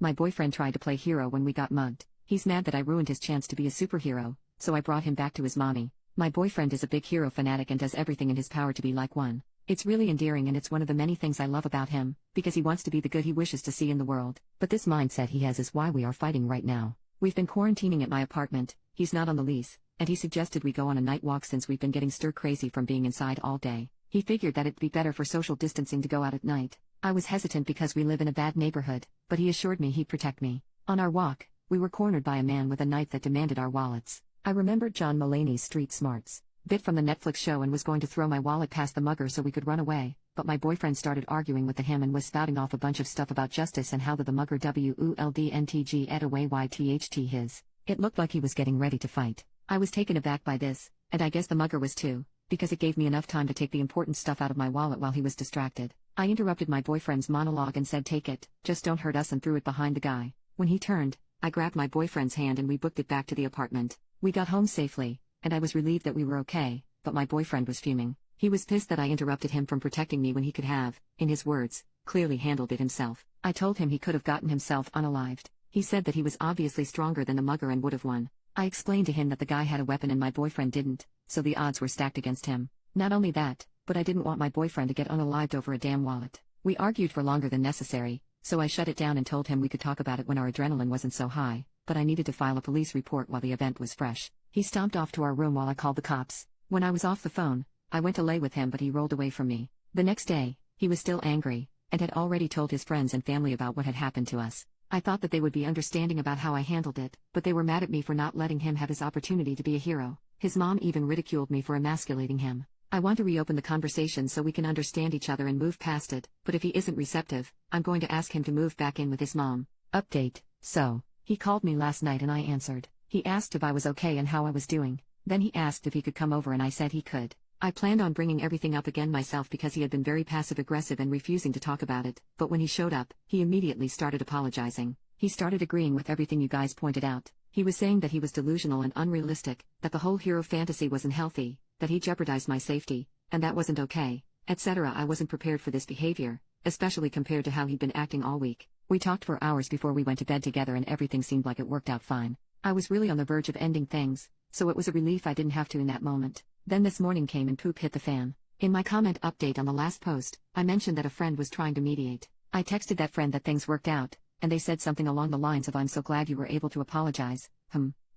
My boyfriend tried to play hero when we got mugged. He's mad that I ruined his chance to be a superhero, so I brought him back to his mommy. My boyfriend is a big hero fanatic and does everything in his power to be like one. It's really endearing and it's one of the many things I love about him, because he wants to be the good he wishes to see in the world. But this mindset he has is why we are fighting right now. We've been quarantining at my apartment, he's not on the lease, and he suggested we go on a night walk since we've been getting stir-crazy from being inside all day. He figured that it'd be better for social distancing to go out at night. I was hesitant because we live in a bad neighborhood, but he assured me he'd protect me. On our walk, we were cornered by a man with a knife that demanded our wallets. I remembered John Mulaney's Street Smarts bit from the Netflix show and was going to throw my wallet past the mugger so we could run away, but my boyfriend started arguing with him and was spouting off a bunch of stuff about justice and how the mugger WULDNTG et away YTHT his. It looked like he was getting ready to fight. I was taken aback by this, and I guess the mugger was too, because it gave me enough time to take the important stuff out of my wallet while he was distracted. I interrupted my boyfriend's monologue and said, "Take it, just don't hurt us," and threw it behind the guy. When he turned, I grabbed my boyfriend's hand and we booked it back to the apartment. We got home safely, and I was relieved that we were okay, but my boyfriend was fuming. He was pissed that I interrupted him from protecting me when he could have, in his words, clearly handled it himself. I told him he could have gotten himself unalived. He said that he was obviously stronger than the mugger and would have won. I explained to him that the guy had a weapon and my boyfriend didn't, so the odds were stacked against him. Not only that, but I didn't want my boyfriend to get unalived over a damn wallet. We argued for longer than necessary, so I shut it down and told him we could talk about it when our adrenaline wasn't so high, but I needed to file a police report while the event was fresh. He stomped off to our room while I called the cops. When I was off the phone, I went to lay with him but he rolled away from me. The next day, he was still angry, and had already told his friends and family about what had happened to us. I thought that they would be understanding about how I handled it, but they were mad at me for not letting him have his opportunity to be a hero. His mom even ridiculed me for emasculating him. I want to reopen the conversation so we can understand each other and move past it, but if he isn't receptive, I'm going to ask him to move back in with his mom. Update. So, he called me last night and I answered. He asked if I was okay and how I was doing. Then he asked if he could come over and I said he could. I planned on bringing everything up again myself because he had been very passive-aggressive and refusing to talk about it, but when he showed up, he immediately started apologizing. He started agreeing with everything you guys pointed out. He was saying that he was delusional and unrealistic, that the whole hero fantasy wasn't healthy, that he jeopardized my safety, and that wasn't okay, etc. I wasn't prepared for this behavior, especially compared to how he'd been acting all week. We talked for hours before we went to bed together and everything seemed like it worked out fine. I was really on the verge of ending things, so it was a relief I didn't have to in that moment. Then this morning came and poop hit the fan. In my comment update on the last post, I mentioned that a friend was trying to mediate. I texted that friend that things worked out, and they said something along the lines of "I'm so glad you were able to apologize."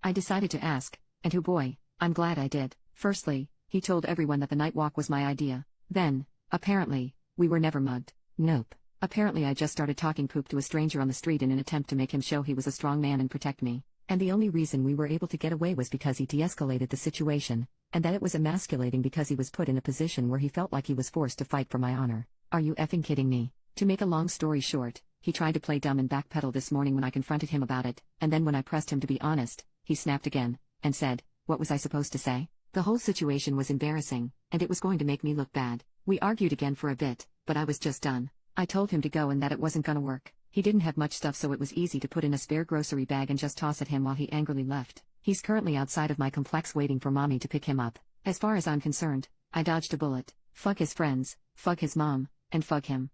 I decided to ask, and oh boy, I'm glad I did. Firstly, he told everyone that the night walk was my idea. Then, apparently, we were never mugged. Nope. Apparently I just started talking poop to a stranger on the street in an attempt to make him show he was a strong man and protect me. And the only reason we were able to get away was because he de-escalated the situation, and that it was emasculating because he was put in a position where he felt like he was forced to fight for my honor. Are you effing kidding me? To make a long story short, he tried to play dumb and backpedal this morning when I confronted him about it, and then when I pressed him to be honest, he snapped again, and said, "What was I supposed to say?" The whole situation was embarrassing, and it was going to make me look bad. We argued again for a bit, but I was just done. I told him to go and that it wasn't gonna work. He didn't have much stuff so it was easy to put in a spare grocery bag and just toss at him while he angrily left. He's currently outside of my complex waiting for mommy to pick him up. As far as I'm concerned, I dodged a bullet. Fuck his friends, fuck his mom, and fuck him.